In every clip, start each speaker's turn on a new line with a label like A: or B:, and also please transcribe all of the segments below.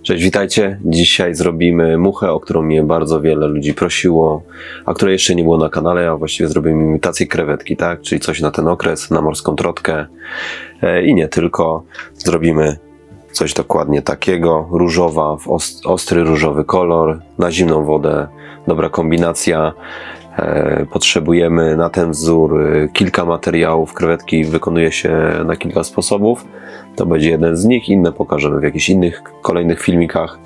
A: Cześć, witajcie. Dzisiaj zrobimy muchę, o którą mnie bardzo wiele ludzi prosiło, a której jeszcze nie było na kanale, a właściwie zrobimy imitację krewetki, tak? Czyli coś na ten okres, na morską trotkę i nie tylko. Zrobimy coś dokładnie takiego, różowa, w ostry różowy kolor, na zimną wodę, dobra kombinacja. Potrzebujemy na ten wzór kilka materiałów. Krewetki wykonuje się na kilka sposobów. To będzie jeden z nich, inne pokażemy w jakichś innych, kolejnych filmikach.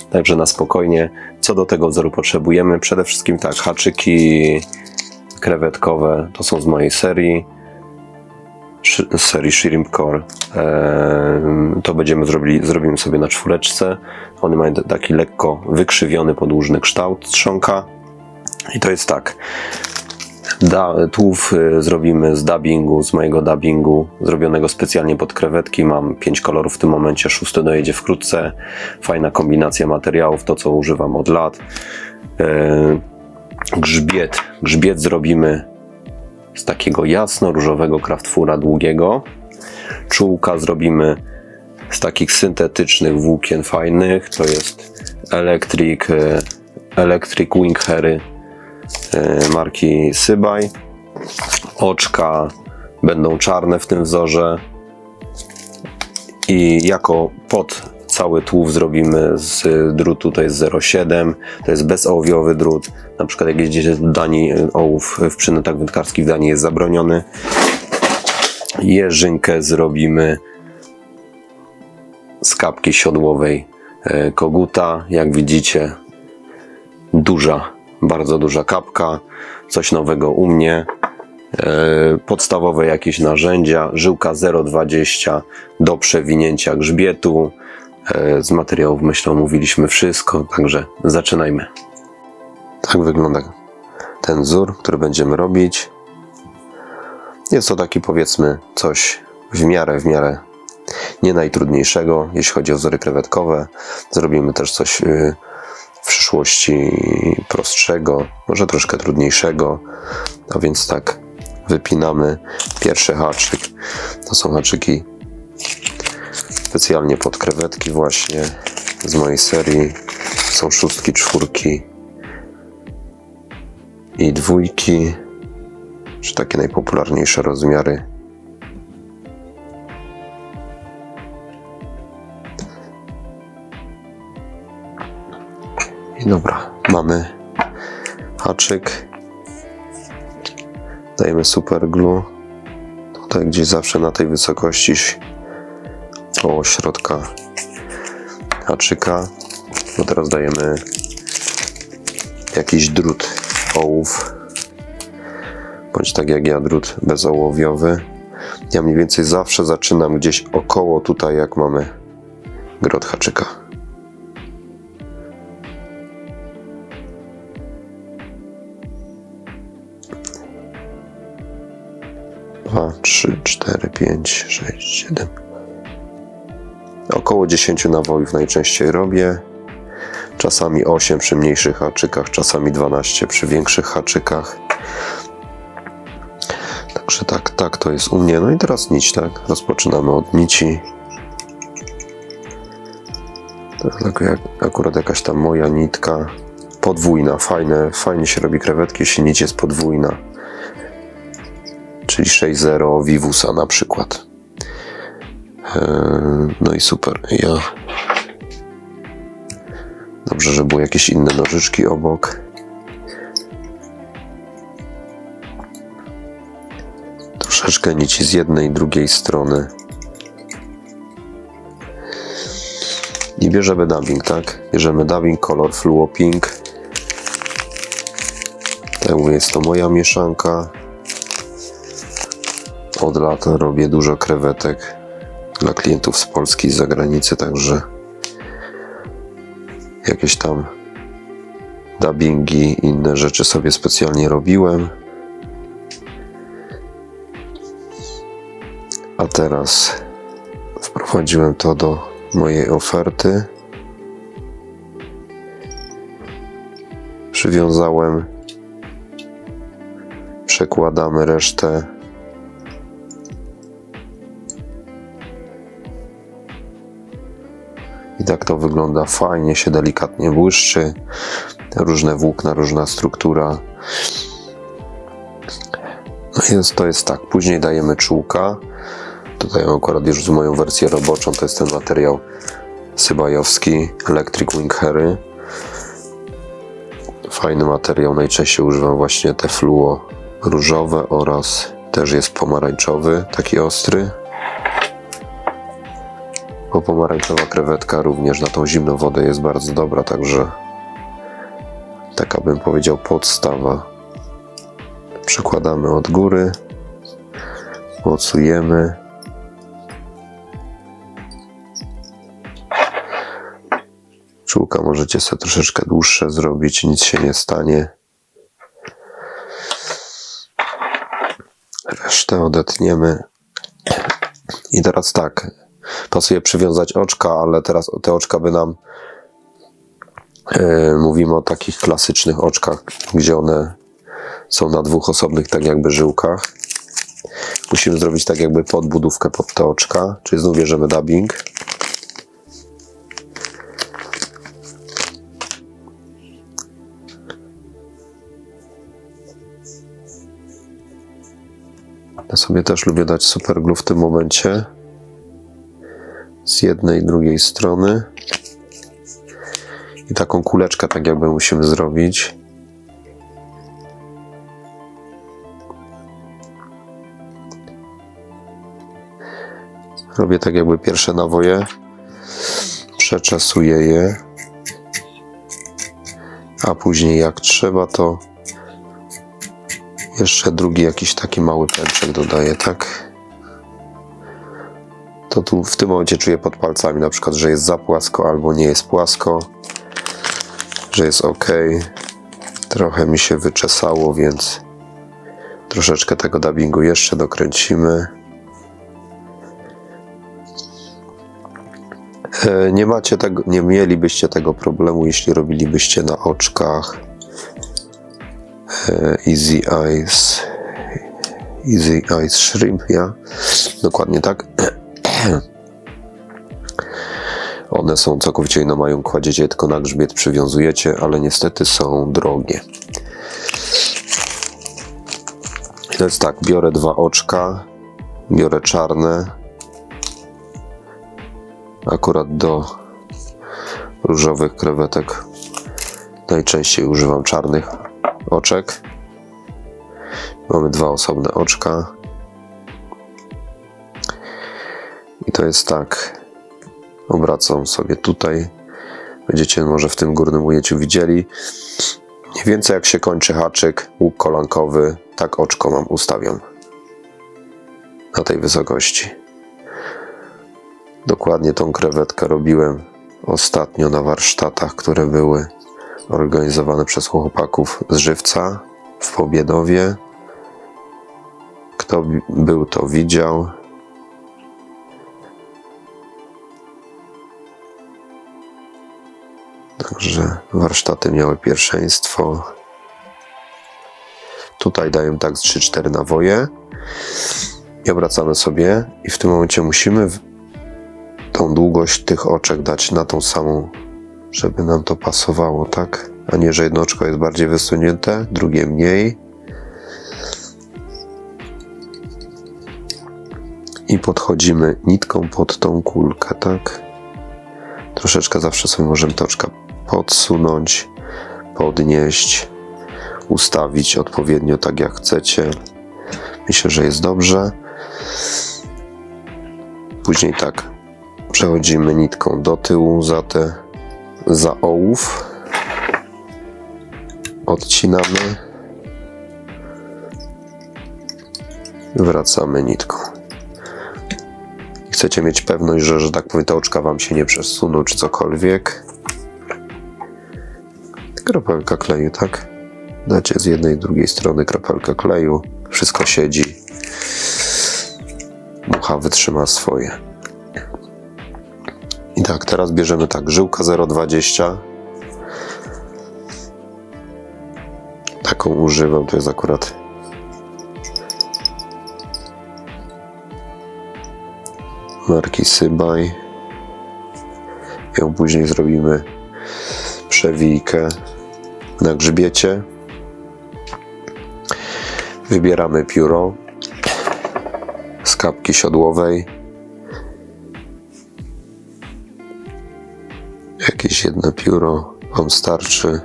A: Także na spokojnie. Co do tego wzoru potrzebujemy? Przede wszystkim tak, haczyki krewetkowe, to są z mojej serii Shrimp Core. To zrobimy sobie na czwóreczce. One mają taki lekko wykrzywiony, podłużny kształt trzonka. I to jest tak, tułów zrobimy z mojego dubbingu, zrobionego specjalnie pod krewetki. Mam 5 kolorów w tym momencie, 6 dojedzie wkrótce. Fajna kombinacja materiałów, to co używam od lat. Grzbiet zrobimy z takiego jasno-różowego kraftfura długiego. Czułka zrobimy z takich syntetycznych włókien fajnych, to jest Electric Wing Hairy marki Sybaj. Oczka będą czarne w tym wzorze i jako pod cały tułów zrobimy z drutu, to jest 0,7, to jest bezołowiowy drut. Na przykład jak jedziecie do Danii, ołów w przynętach wędkarskich w Danii jest zabroniony. Jeżynkę zrobimy z kapki siodłowej koguta. Jak widzicie, bardzo duża kapka, coś nowego u mnie. Podstawowe jakieś narzędzia, żyłka 0,20 do przewinięcia grzbietu. Z materiałów, myślę, omówiliśmy wszystko, także zaczynajmy. Tak wygląda ten wzór, który będziemy robić. Jest to taki, powiedzmy, coś w miarę nie najtrudniejszego, jeśli chodzi o wzory krewetkowe. Zrobimy też coś w przyszłości prostszego, może troszkę trudniejszego. A więc tak, wypinamy pierwszy haczyk. To są haczyki specjalnie pod krewetki właśnie z mojej serii. Są 6, 4 i 2, czy takie najpopularniejsze rozmiary. I dobra, mamy haczyk. Dajemy super glue. Tutaj gdzieś zawsze na tej wysokości koło środka haczyka. No teraz dajemy jakiś drut, ołów, bądź tak jak ja, drut bezołowiowy. Ja mniej więcej zawsze zaczynam gdzieś około tutaj, jak mamy grot haczyka. Dwa, 3, 4, 5, 6, 7. Około 10 nawojów najczęściej robię. Czasami 8 przy mniejszych haczykach, czasami 12 przy większych haczykach. Także tak to jest u mnie. No i teraz nić, tak? Rozpoczynamy od nici. To jest akurat jakaś tam moja nitka. Podwójna, fajnie się robi krewetki, jeśli nić jest podwójna. Czyli 6,0 Vivusa na przykład. No i super. Dobrze, że były jakieś inne nożyczki obok. Troszeczkę nici z jednej i drugiej strony. I bierzemy dubbing, tak? Bierzemy dubbing, kolor Fluo Pink. Tak mówię, jest to moja mieszanka. Od lat robię dużo krewetek dla klientów z Polski i z zagranicy, także jakieś tam dubbingi, inne rzeczy sobie specjalnie robiłem. A teraz wprowadziłem to do mojej oferty. Przywiązałem, przekładamy resztę I tak to wygląda fajnie, się delikatnie błyszczy. Różne włókna, różna struktura. No to jest tak. Później dajemy czułka. Tutaj mam akurat już moją wersję roboczą. To jest ten materiał sybajowski Electric Wing Harry. Fajny materiał. Najczęściej używam właśnie te fluo różowe oraz też jest pomarańczowy, taki ostry. Bo pomarańczowa krewetka również na tą zimną wodę jest bardzo dobra, także taka bym powiedział podstawa. Przykładamy od góry, mocujemy. Czułka możecie sobie troszeczkę dłuższe zrobić, nic się nie stanie. Resztę odetniemy. I teraz tak, pasuje przywiązać oczka, ale teraz te oczka by nam, mówimy o takich klasycznych oczkach, gdzie one są na dwóch osobnych tak jakby żyłkach. Musimy zrobić tak jakby podbudówkę pod te oczka, czyli znów bierzemy dubbing. Ja sobie też lubię dać super glue w tym momencie. Z jednej i drugiej strony. I taką kuleczkę tak jakby musimy zrobić. Robię tak jakby pierwsze nawoje. Przeczesuję je. A później jak trzeba, to jeszcze drugi jakiś taki mały pęczek dodaję, tak? To tu w tym momencie czuję pod palcami, na przykład, że jest za płasko albo nie jest płasko, że jest ok. Trochę mi się wyczesało, więc troszeczkę tego dubbingu jeszcze dokręcimy. Nie mielibyście tego problemu, jeśli robilibyście na oczkach Easy Eyes Shrimp, ja? Dokładnie tak. One są całkowicie inne, mają, kładziecie tylko na grzbiet, przywiązujecie, ale niestety są drogie. I to jest tak, biorę dwa oczka, biorę czarne, akurat do różowych krewetek najczęściej używam czarnych oczek. Mamy dwa osobne oczka. I to jest tak. Obracam sobie tutaj. Będziecie może w tym górnym ujęciu widzieli. Mniej więcej jak się kończy haczyk, łuk kolankowy, tak oczko mam ustawiam. Na tej wysokości. Dokładnie tą krewetkę robiłem ostatnio na warsztatach, które były organizowane przez chłopaków z Żywca w Pobiedowie. Kto był, to widział. Także warsztaty miały pierwszeństwo. Tutaj daję tak z 3-4 nawoje. I obracamy sobie i w tym momencie musimy tą długość tych oczek dać na tą samą, żeby nam to pasowało, tak? A nie, że jedno oczko jest bardziej wysunięte, drugie mniej. I podchodzimy nitką pod tą kulkę, tak? Troszeczkę zawsze sobie możemy te oczka podsunąć, podnieść, ustawić odpowiednio tak jak chcecie. Myślę, że jest dobrze. Później tak, przechodzimy nitką do tyłu za ołów. Odcinamy. Wracamy nitką. Chcecie mieć pewność, że tak powiem, te oczka wam się nie przesuną, czy cokolwiek. Kropelka kleju, tak? Dacie z jednej i drugiej strony kropelkę kleju. Wszystko siedzi. Mucha wytrzyma swoje. I tak, teraz bierzemy tak, żyłka 0,20. Taką używam, to jest akurat marki Sybaj. ją później zrobimy przewijkę na grzbiecie. Wybieramy pióro z kapki siodłowej. Jakieś jedno pióro Wam starczy.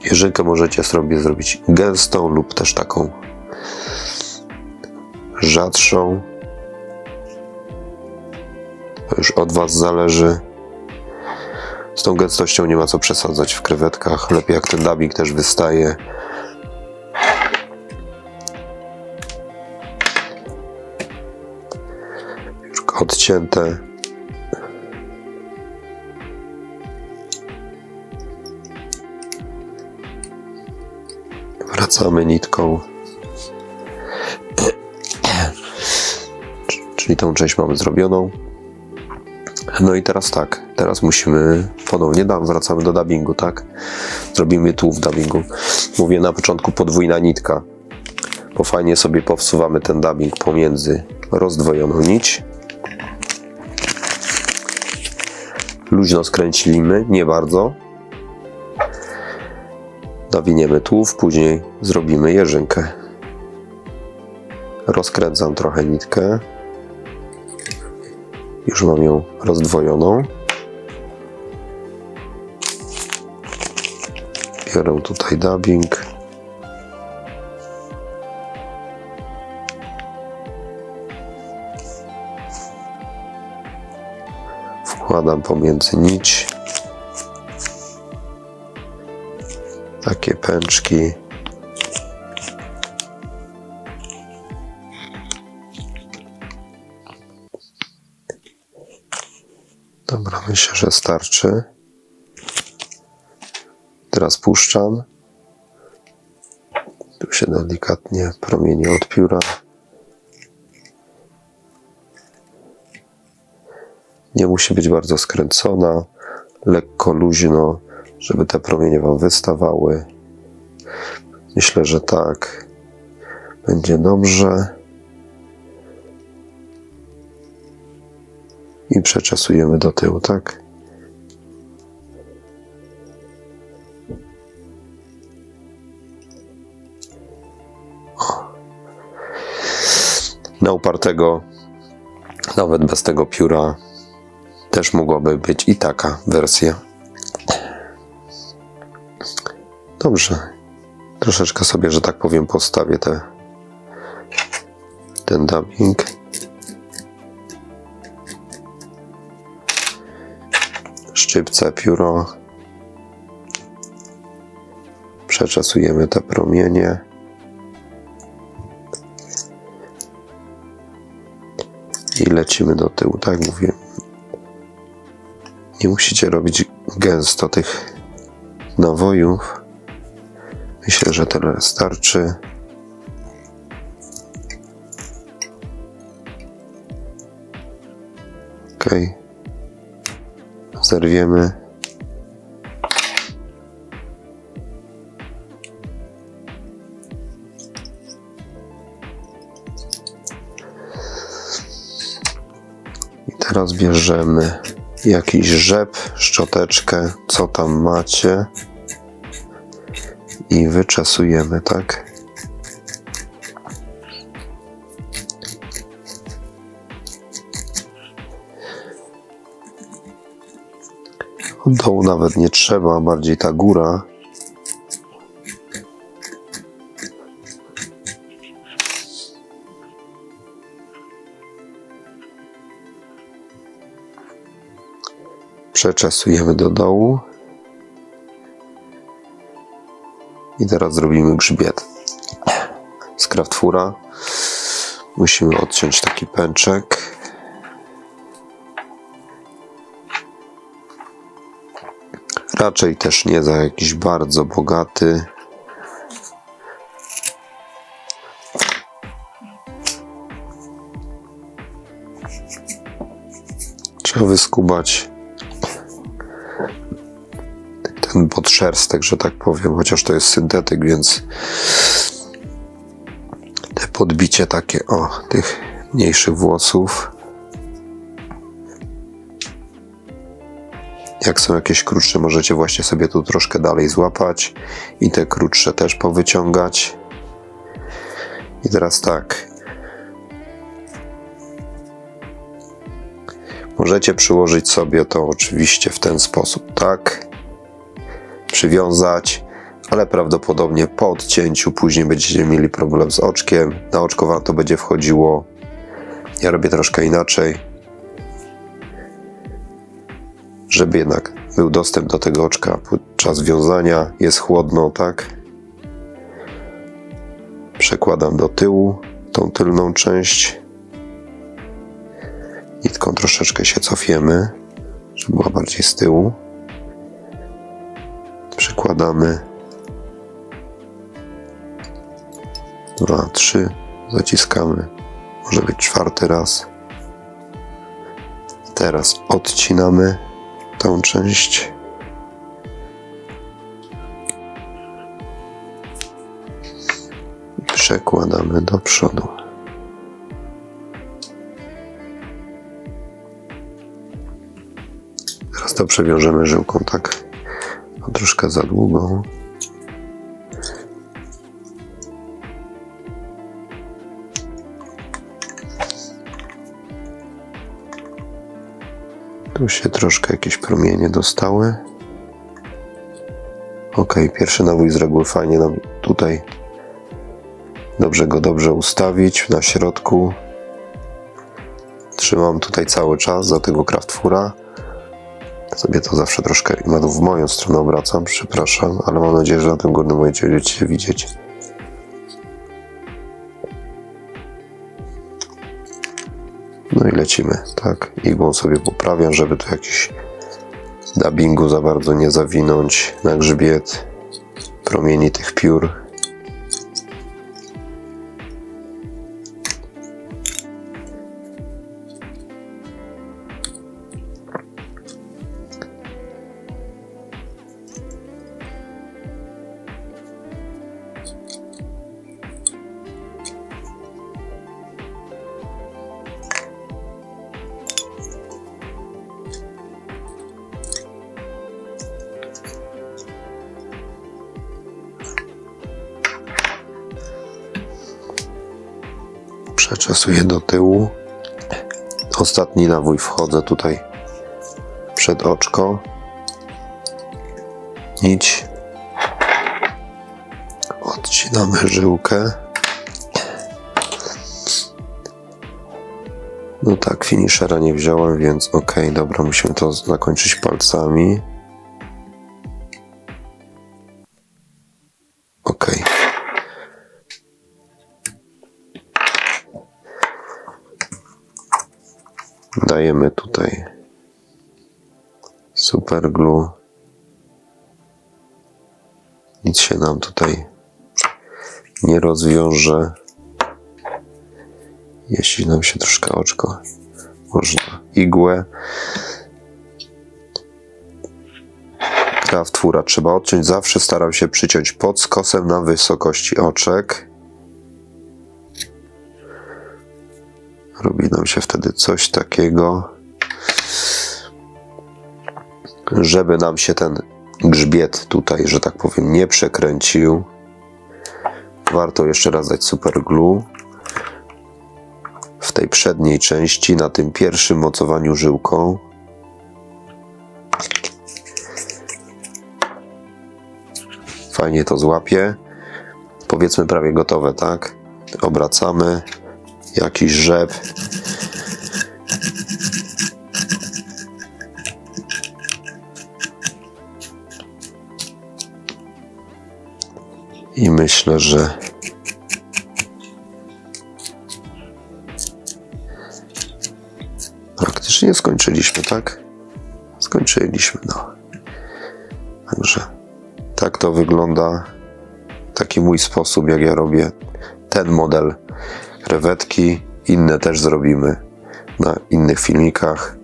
A: Jeżynkę możecie sobie zrobić gęstą lub też taką rzadszą. To już od Was zależy. Z tą gęstością nie ma co przesadzać w krewetkach. Lepiej jak ten dubbing też wystaje. Już odcięte. Wracamy nitką. Czyli tą część mamy zrobioną. No i teraz tak, teraz musimy ponownie, wracamy do dubbingu, tak? Zrobimy tu w dubbingu. Mówię na początku podwójna nitka, bo fajnie sobie powsuwamy ten dubbing pomiędzy rozdwojoną nić. Luźno skręcimy, nie bardzo. Nawiniemy tułów, później zrobimy jeżynkę. Rozkręcam trochę nitkę. Już mam ją rozdwojoną. Biorę tutaj dubbing. Wkładam pomiędzy nić. Takie pęczki. Dobra, myślę, że starczy. Teraz puszczam. Tu się delikatnie promienie od pióra. Nie musi być bardzo skręcona. Lekko luźno, żeby te promienie Wam wystawały. Myślę, że tak będzie dobrze. I przeczesujemy do tyłu, tak? O. Na upartego, nawet bez tego pióra, też mogłaby być i taka wersja. Dobrze. Troszeczkę sobie, że tak powiem, postawię ten dubbing. Szczypce, pióro. Przeczesujemy te promienie. I lecimy do tyłu, tak jak mówię. Nie musicie robić gęsto tych nawojów. Myślę, że tyle starczy. Ok. Zerwiemy. I teraz bierzemy jakiś rzep, szczoteczkę, co tam macie i wyczesujemy, tak? Od dołu nawet nie trzeba, bardziej ta góra. Przeczesujemy do dołu. I teraz zrobimy grzbiet. Z Kraftfura musimy odciąć taki pęczek. Raczej też nie za jakiś bardzo bogaty. Trzeba wyskubać ten podszerstek, że tak powiem, chociaż to jest syntetyk, więc te podbicie takie tych mniejszych włosów. Jak są jakieś krótsze, możecie właśnie sobie tu troszkę dalej złapać i te krótsze też powyciągać. I teraz tak. Możecie przyłożyć sobie to oczywiście w ten sposób, tak? Przywiązać, ale prawdopodobnie po odcięciu później będziecie mieli problem z oczkiem. Na oczko wam to będzie wchodziło. Ja robię troszkę inaczej, żeby jednak był dostęp do tego oczka podczas wiązania. Jest chłodno, tak? Przekładam do tyłu tą tylną część. Nitką troszeczkę się cofiemy, żeby była bardziej z tyłu. Przekładamy. 2, 3. Zaciskamy. Może być 4. raz. Teraz odcinamy tą część. I przekładamy do przodu. Teraz to przewiążemy żyłką, tak? Troszkę za długą. Tu się troszkę jakieś promienie dostały. Ok, pierwszy nawój z reguły fajnie nam tutaj dobrze ustawić na środku. Trzymam tutaj cały czas za tego Kraftfura. Sobie to zawsze troszkę w moją stronę obracam, przepraszam, ale mam nadzieję, że na tym górnym momencie będziecie widzieć. No i lecimy, tak? Igłą sobie poprawiam, żeby tu jakiś dubbingu za bardzo nie zawinąć na grzbiet promieni tych piór. Przeczesuję do tyłu. Ostatni nawój wchodzę tutaj przed oczko. Nić. Odcinamy żyłkę. No tak, finishera nie wziąłem, więc ok, dobra, musimy to zakończyć palcami. Ok. Dajemy tutaj super glue. Nic się nam tutaj nie rozwiąże. Jeśli nam się troszkę oczko, można igłę. Kraftfura trzeba odciąć. Zawsze staram się przyciąć pod skosem na wysokości oczek. Robi nam się wtedy coś takiego, żeby nam się ten grzbiet tutaj, że tak powiem, nie przekręcił. Warto jeszcze raz dać super glue w tej przedniej części, na tym pierwszym mocowaniu żyłką. Fajnie to złapie. Powiedzmy prawie gotowe, tak? Obracamy. Jakiś rzep. I myślę, że praktycznie skończyliśmy, tak? Skończyliśmy, no. Także tak to wygląda. Taki mój sposób, jak ja robię ten model krewetki. Inne też zrobimy na innych filmikach.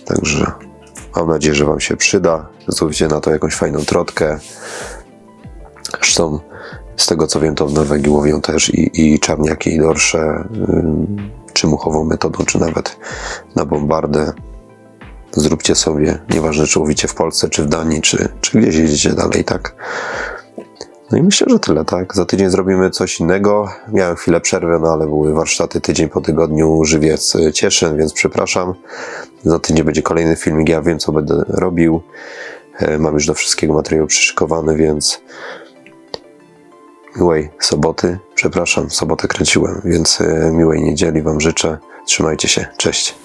A: Także mam nadzieję, że wam się przyda. Zróbcie na to jakąś fajną trotkę. Zresztą Z tego co wiem, to w Norwegii łowią też i czarniaki, i dorsze, czy muchową metodą, czy nawet na bombardę. Zróbcie sobie, nieważne czy łowicie w Polsce, czy w Danii, czy gdzieś jedziecie dalej, tak? No i myślę, że tyle, tak? Za tydzień zrobimy coś innego. Miałem chwilę przerwy, no ale były warsztaty tydzień po tygodniu, żywiec Cieszyn, więc przepraszam. Za tydzień będzie kolejny filmik, ja wiem co będę robił. Mam już do wszystkiego materiał przyszykowany, więc miłej soboty, przepraszam, sobotę kręciłem, więc miłej niedzieli Wam życzę. Trzymajcie się, cześć.